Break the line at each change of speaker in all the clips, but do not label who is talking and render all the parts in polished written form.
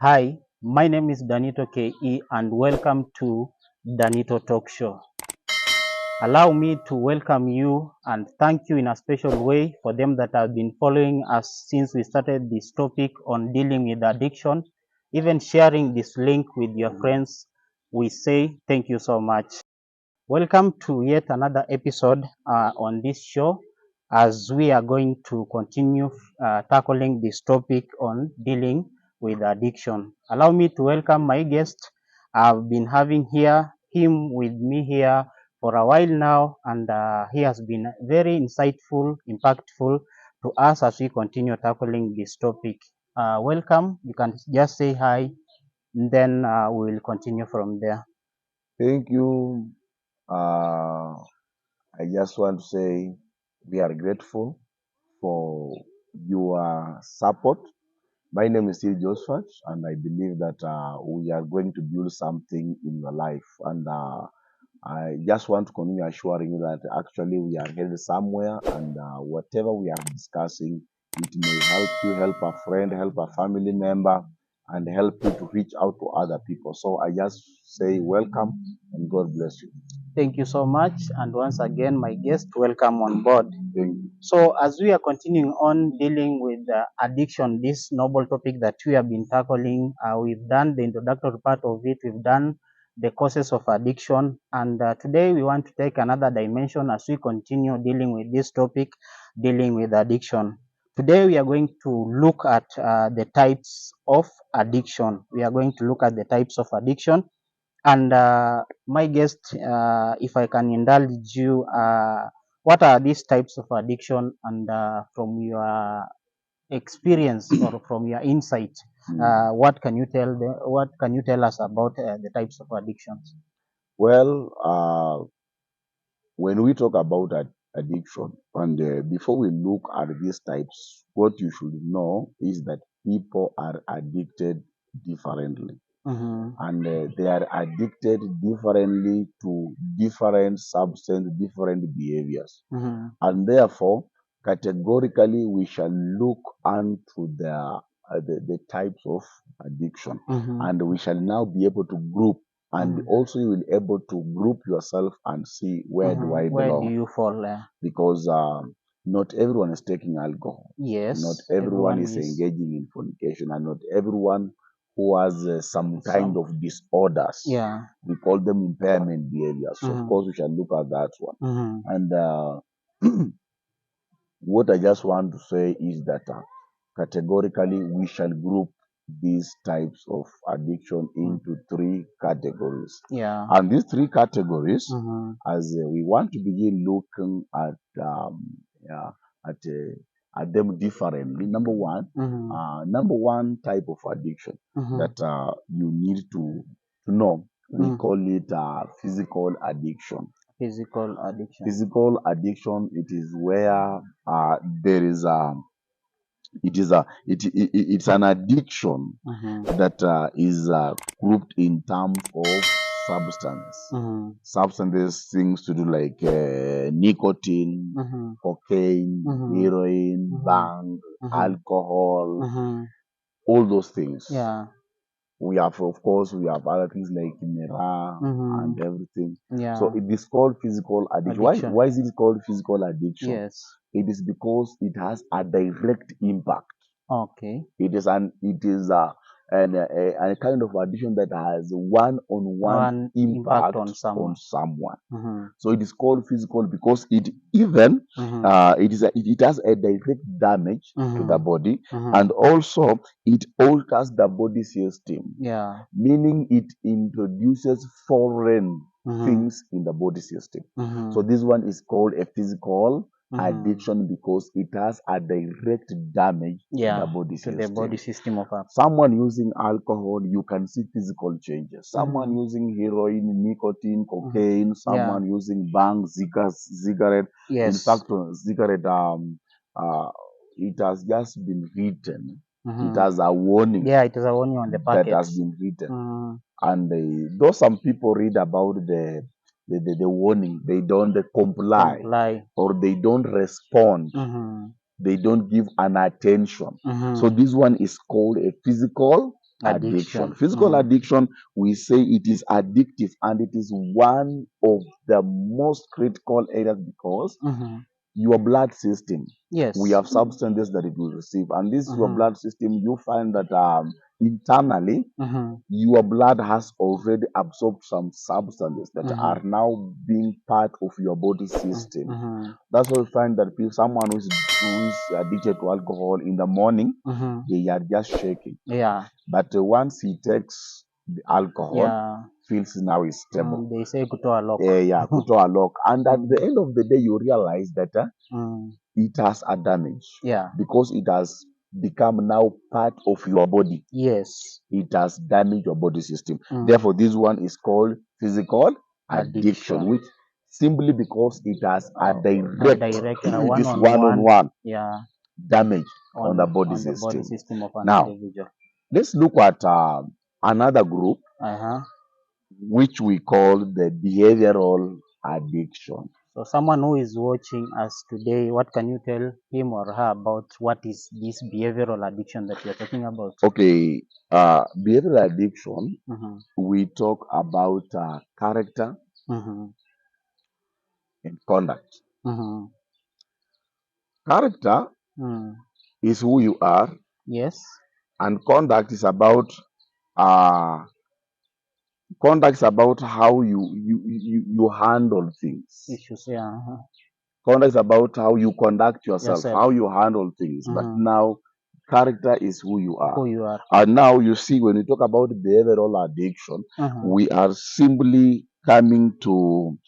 Hi, my name is Danitto KE and welcome to Danitto Talk Show. Allow me to welcome you and thank you in a special way for them that have been following us since we started this topic on dealing with addiction, even sharing this link with your friends. We say thank you so much. Welcome to yet another episode on this show as we are going to continue tackling this topic on dealing with addiction. Allow me to welcome my guest. I've been having him with me here for a while now, and he has been very insightful, impactful to us as we continue tackling this topic. Welcome. You can just say hi, and then we will continue from there.
Thank you. Uh, I just want to say we are grateful for your support. My name is still Joseph, and I believe that we are going to build something in your life. And I just want to continue assuring you that actually we are headed somewhere, and whatever we are discussing, it may help you, help a friend, help a family member, and help you to reach out to other people. So I just say welcome and God bless you.
Thank you so much. And once again, my guest, welcome on board.
Thank you.
So, as we are continuing on dealing with addiction, this noble topic that we have been tackling, we've done the introductory part of it, we've done the causes of addiction, and today we want to take another dimension as we continue dealing with this topic, dealing with addiction. Today, we are going to look at the types of addiction. We are going to look at the types of addiction and my guest, if I can indulge you, what are these types of addiction? And from your experience or from your insight, what can you tell us about the types of addictions?
Well, when we talk about addiction, and before we look at these types, what you should know is that people are addicted differently.
Mm-hmm.
And they are addicted differently to different substance, different behaviors.
Mm-hmm.
And therefore, categorically, we shall look onto the types of addiction.
Mm-hmm.
And we shall now be able to group, and
Mm-hmm.
also you will able to group yourself and see where do I
Where do
belong.
you fall?
Because not everyone is taking alcohol.
Yes,
Not everyone
everyone
is
is
engaging in fornication, and not everyone who has some kind
some.
of disorders.
Yeah.
We call them impairment behaviors. So of
Mm-hmm.
course, we shall look at that one.
Mm-hmm.
And what I just want to say is that categorically we shall group these types of addiction into three categories.
Yeah.
And these three categories,
Mm-hmm.
as we want to begin looking yeah, at them differently.
Mm-hmm.
Number one type of addiction
Mm-hmm.
that you need to know, we
Mm.
call it physical addiction.
Physical addiction.
Physical addiction, it is where there is a it is a it's an addiction
Mm-hmm.
that is grouped in terms of substance.
Mm-hmm.
Substances, things to do like nicotine,
Mm-hmm.
cocaine,
Mm-hmm.
heroin,
Mm-hmm.
bang,
Mm-hmm.
alcohol,
Mm-hmm.
all those things.
Yeah.
We have, of course, we have other things like Mera
Mm-hmm.
and everything. So
Yeah.
it is called physical addiction.
Addiction.
Why is it called physical addiction?
Yes.
It is because it has a direct impact.
Okay.
It is a kind of addiction that has one-on-one
One impact
impact
on
on
someone.
someone.
Mm-hmm.
So it is called physical because it even
Mm-hmm.
it has a direct damage to the
Mm-hmm.
body,
Mm-hmm.
and also it alters the body system,
Yeah.
meaning it introduces foreign
Mm-hmm.
things in the body system.
Mm-hmm.
So this one is called a physical
Mm-hmm.
addiction because it has a direct damage to the
Yeah.
body
To the body
system.
system of us.
Someone using alcohol, you can see physical changes. Someone
Mm-hmm.
using heroin, nicotine,
Mm-hmm.
cocaine,
Yeah.
someone using bang, cigarette. In
Yes.
fact, cigarette, uh, it has just been written. It
Mm-hmm.
has a warning
Yeah, it is a warning on the
that
packet.
has been written.
Mm-hmm.
And though some people read about the warning, they don't comply
Comply.
or they don't respond,
Mm-hmm.
they don't give an attention. So
Mm-hmm.
this one is called a physical addiction.
Addiction.
Physical addiction, we say it is addictive, and it is one of the most critical areas because your blood system,
Yes.
we have substances that it will receive, and this your
Mhm.
blood system, you find that internally your blood has already absorbed some substances that are now being part of your body system. That's why we find that someone who is addicted to alcohol in the morning, they are just shaking.
Yeah.
But once he takes the alcohol,
Yeah.
feels now is stable.
They say kutoa lock.
Yeah, kutoa lock. And at the end of the day, you realize that it has a damage.
Yeah.
Because it has become now part of your body.
Yes.
It has damaged your body system. Therefore, this one is called physical addiction, which simply because it has a direct, it is one-on-one
Yeah.
damage on the body
on the
system.
body system of an
Now,
individual.
let's look at another group,
Uh-huh.
which we call the behavioral addiction.
So someone who is watching us today, what can you tell him or her about what is this behavioral addiction that you're talking about?
Okay, behavioral addiction,
Mm-hmm.
we talk about character
Mm-hmm.
and conduct.
Mm-hmm.
Character is who you are,
Yes.
and conduct is about uh, how you handle things.
Issues. Yeah.
Conduct is about how you conduct yourself,
Yourself.
how you handle things. But now, character is who you are.
Who you are.
And now you see, when we talk about behavioral addiction, we are simply coming to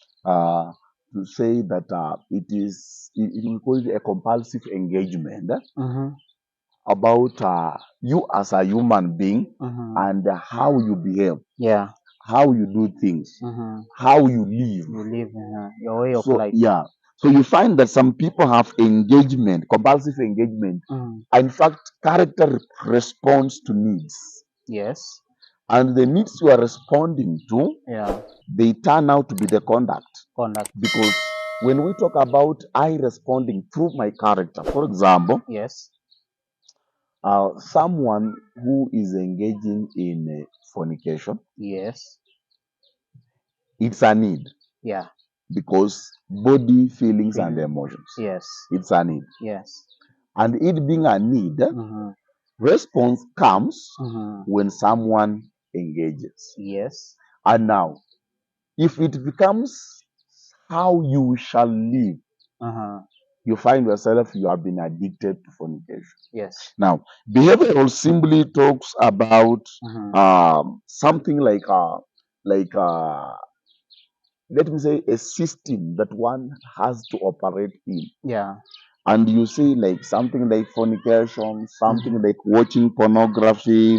say that we call it a compulsive engagement about you as a human being and how you behave,
Yeah.
how you do things, how you live.
You live your way of
So
life.
yeah, so you find that some people have engagement, compulsive engagement. In fact, character responds to needs,
Yes.
and the needs you are responding to,
Yeah.
they turn out to be the conduct.
Conduct.
Because when we talk about I responding through my character, for example,
Yes.
someone who is engaging in fornication,
Yes.
it's a need.
Yeah.
Because body, feelings, and emotions.
Yes.
It's a need.
Yes.
And it being a need, response comes when someone engages.
Yes.
And now, if it becomes how you shall live, you find yourself you have been addicted to fornication.
Yes.
Now, behavioral simply talks about something like let me say a system that one has to operate in.
Yeah.
And you see like something like fornication, something like watching pornography,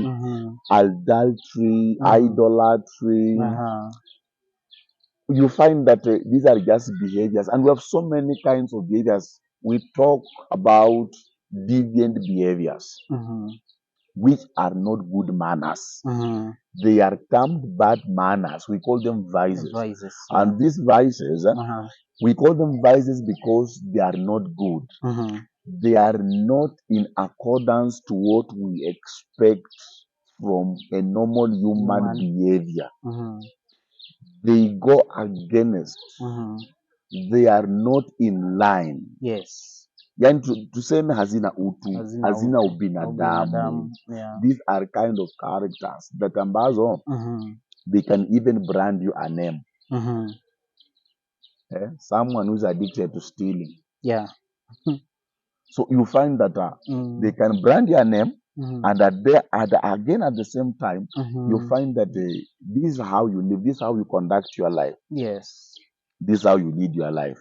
adultery, idolatry. You find that these are just behaviors, and we have so many kinds of behaviors. We talk about deviant behaviors, which are not good manners. They are termed bad manners. We call them vices.
Vices.
And these vices, we call them vices because they are not good. They are not in accordance to what we expect from a normal human behavior. They go against. They are not in line.
Yes.
Yani tuseme hazina utu, hazina ubinadamu.
Yeah.
These are kind of characters that ambazo they can even brand you a name. Someone who's addicted to stealing. Yeah. So you find that they can brand your name, and again at the same time, you find that this is how you live, this is how you conduct your life. Yes. This is how you lead your life.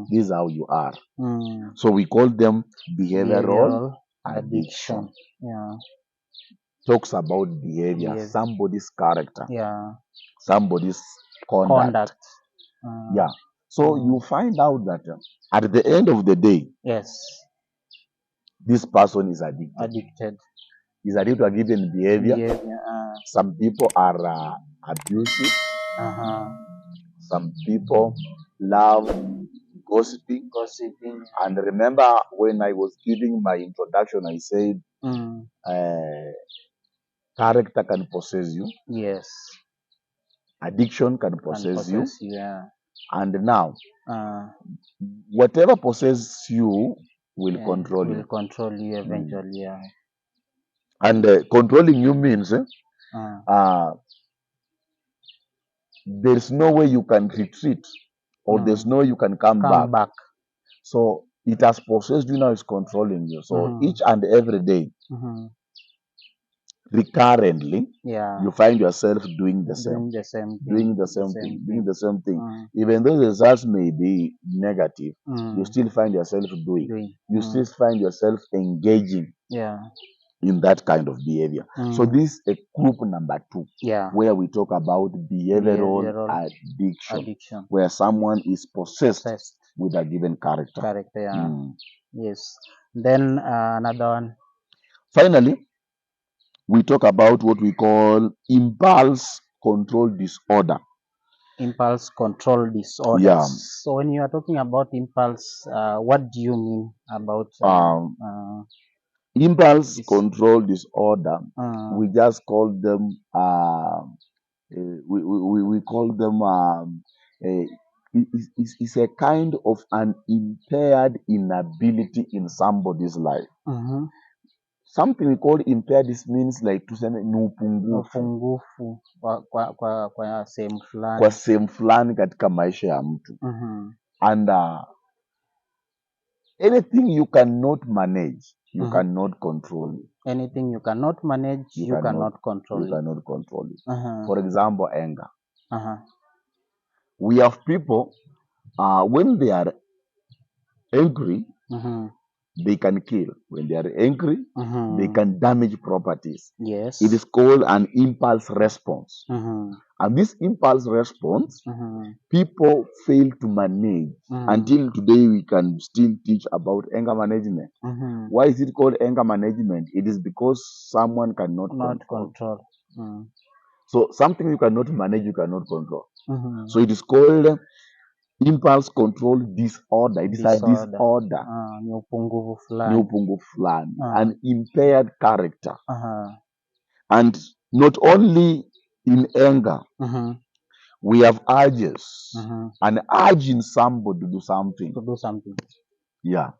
This is how you are. So we call them behavioral addiction.
Yeah.
Talks about behavior, somebody's character, somebody's conduct. Yeah. So you find out that at the end of the day,
yes,
this person is addicted. Is addicted to a given behavior. Some people are abusive. Some people love gossiping. And remember when I was giving my introduction, I said character can possess you,
Yes.
addiction can
Can
possess you,
possess you. Yeah.
and now
Uh,
whatever possesses you will
yeah,
control
will
you.
control you eventually. Yeah.
And controlling you means there's no way you can retreat, or there's no way you can come back.
Come back.
So it has possessed you, now it's controlling you. So each and every day, recurrently,
Yeah.
you find yourself doing the same,
Doing the same thing.
doing the same thing, doing the same thing. Even though the results may be negative, you still find yourself doing. You still find yourself engaging
Yeah.
in that kind of behavior. So this is a group number 2,
Yeah.
where we talk about behavioral addiction, where someone is possessed with a given character.
Yeah. Yes. Then another one.
Finally, we talk about what we call impulse control disorder.
Impulse control disorders.
Yeah.
So when you are talking about impulse, what do you mean about
impulse control disorder? We just call them we call them it's a kind of an impaired inability in somebody's life. Something we call impaired, this means like tuseme ni upungufu
upungufu kwa sehemu fulani,
kwa sehemu fulani katika maisha ya mtu. And anything you cannot manage, you cannot control it.
Anything you cannot manage, you cannot control it.
You cannot control it. For example, anger. We have people, when they are angry, they can kill. When they are angry, they can damage properties.
Yes.
It is called an impulse response. And this impulse response, people fail to manage. Until today, we can still teach about anger management. Why is it called anger management? It is because someone cannot control. So something you cannot manage, you cannot control. So it is called impulse control disorder. It is a disorder.
Ni upungufu fulani.
An impaired character. And not only in anger, we have urges. An urge in somebody to do something. Yeah.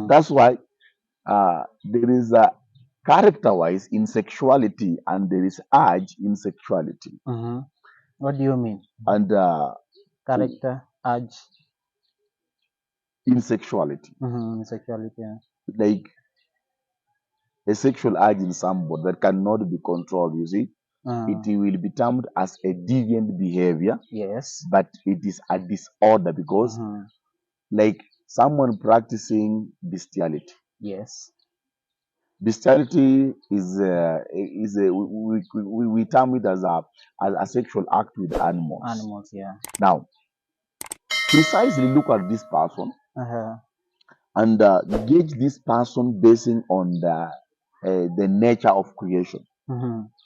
That's why there is a character-wise in sexuality, and there is urge in sexuality.
What do you mean?
And
character, urge
in sexuality.
In sexuality, yeah.
Like a sexual urge in somebody that cannot be controlled, you see. It will be termed as a deviant behavior.
Yes.
But it is a disorder because like someone practicing bestiality.
Yes.
Bestiality is we term it as a sexual act with animals.
Animals, yeah.
Now, precisely look at this person and gauge this person basing on the nature of creation.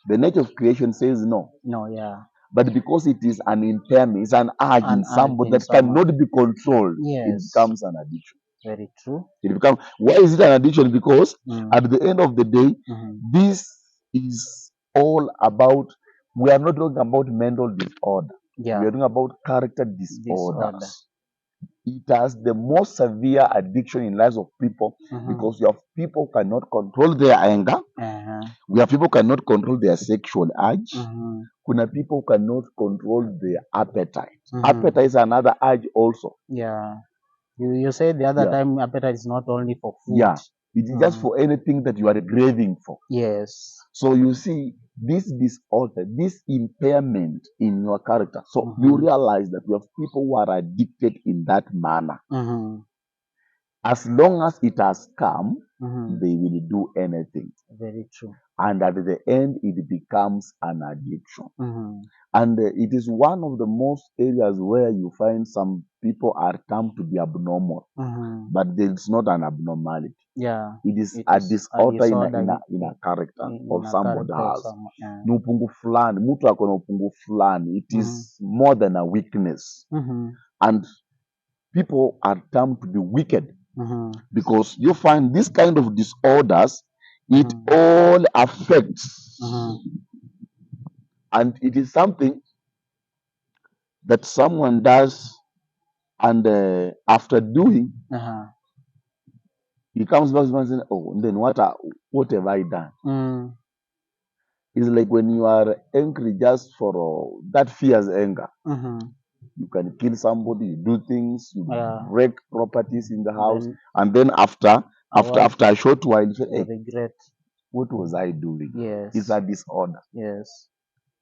The nature of creation says no.
No, yeah.
But because it is an impairment, it's an urge in somebody that cannot be controlled, it becomes an addiction.
Very true.
It becomes, why is it an addiction? Because at the end of the day, this is all about, we are not talking about mental disorder.
Yeah.
We are talking about character disorders. It has the most severe addiction in lives of people because you have people who cannot control their anger. We have people who cannot control their sexual urge. Kuna people who cannot control their appetite. Appetite is another urge also.
Yeah. You said the other time appetite is not only for food.
Yeah. It is just for anything that you are craving for.
Yes.
So you see, this disorder, this impairment in your character. So you realize that you have people who are addicted in that manner. As long as it has come, they will do anything.
Very true.
And at the end, it becomes an addiction. And it is one of the most areas where you find some people are termed to be abnormal. But there is not an abnormality.
Yeah.
It is a disorder in a character of somebody else. Ni upungufu fulani, mtu ako na upungufu fulani. It is more than a weakness. And people are termed to be wicked. Because you find this kind of disorders, it all affects And it is something that someone does, and after doing, he comes back and says, "Oh, then what have I done?" It's like when you are angry just for that fears anger. You can kill somebody, you do things, you break properties in the house, and then after a short while, you say, "Hey,
regret.
what was I doing?"
Yes.
It's a disorder.
Yes.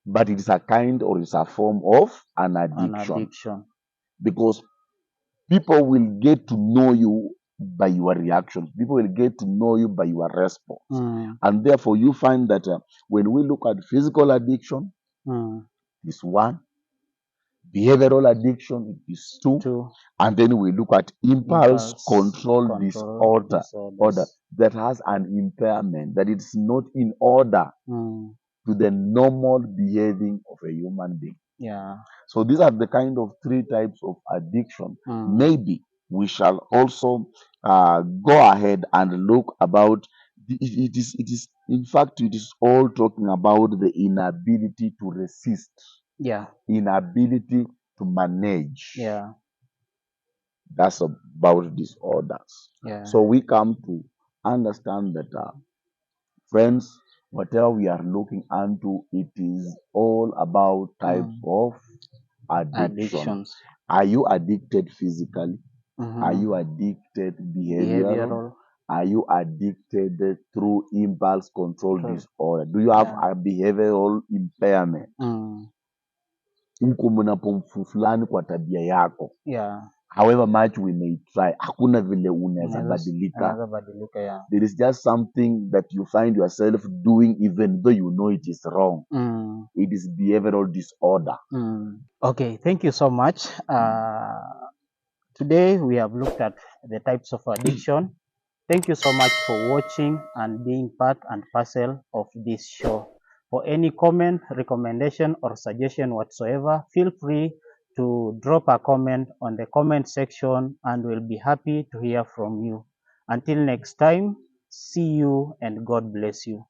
But it is a kind, or it's a form of an
An
addiction.
addiction.
Because people will get to know you by your reaction. People will get to know you by your response. And therefore, you find that when we look at physical addiction, is one, behavioral addiction is two, and then we look at impulse control disorder that has an impairment, that it's not in order to the normal behaving of a human being.
Yeah.
So these are the kind of three types of addiction. Maybe we shall also go ahead and look about it is in fact, it is all talking about the inability to resist,
Yeah.
inability to manage.
Yeah.
That's about disorders.
Yeah.
So we come to understand that friends, whatever we are looking into, it is all about types of addiction.
Addictions.
Are you addicted physically? Are you addicted behavioral? Are you addicted through impulse control disorder? Do you have a behavioral impairment? Uko mnapo fulani kwa tabia yako.
Yeah.
However much we may try, hakuna vile unaweza badilika.
Yeah.
There is just something that you find yourself doing even though you know it is wrong. It is behavioral disorder.
Okay, thank you so much. Today we have looked at the types of addiction. Thank you so much for watching and being part and parcel of this show. For any comment, recommendation, or suggestion whatsoever, feel free to drop a comment on the comment section and we'll be happy to hear from you. Until next time, see you and God bless you.